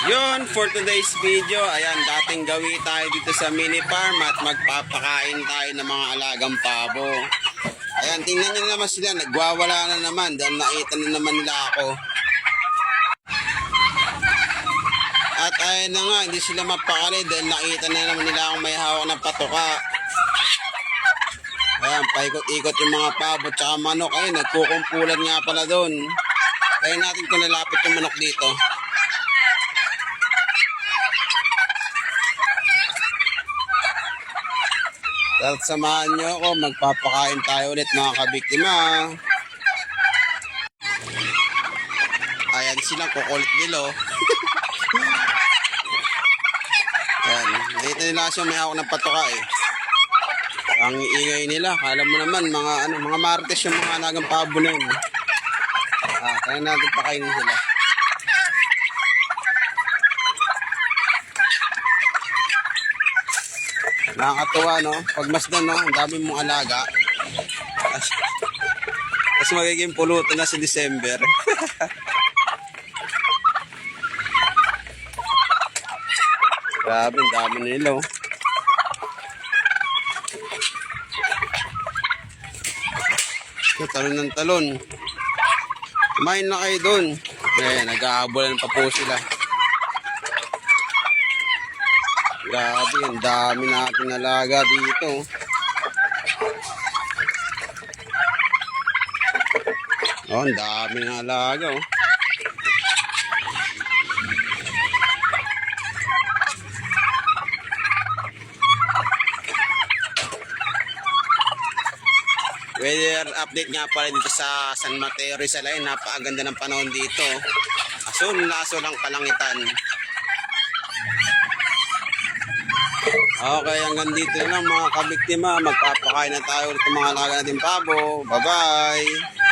Yun, for today's video, ayan, dating gawi tayo dito sa mini farm at magpapakain tayo ng mga alagang pabo. Ayan, tingnan nyo naman sila, nagwawala na naman dahil nakita na naman nila ako. At ayun na nga, hindi sila mapakali dahil nakita na naman nila akong may hawak na patuka. Ayan, paikot-ikot yung mga pabo tsaka manok. Ayun, nagkukumpulan nga pala doon. Kaya natin kung nalapit yung manok dito. At samahan nyo ako, magpapakain tayo ulit mga kabiktima. Ayan silang kukulit nila. Ayan, dito nila siya may hawak ng patuka eh. Ang iingay nila, alam mo naman mga martes yung mga alagang pabo na yun. Kaya natin pakainin sila. Nakakatuwa, no? Pag masdan, no? Ang dami mong alaga. Tapos magiging pulutan na sa December. Grabe, ang dami nila, oh. Talon ng talon. Kumain na kayo doon. Ayan, nag-aabolan pa po sila. Grabe, ang dami natin alaga dito. Oh, ang dami ng alaga, oh. Weather update nga pala dito sa San Mateo Rizal. Napakaganda ng panahon dito. Asul na asul ang kalangitan. Okay, hanggang dito na lang mga kabiktima. Magpapakain na tayo ulit ng mga alaga natin pabo. Bye-bye!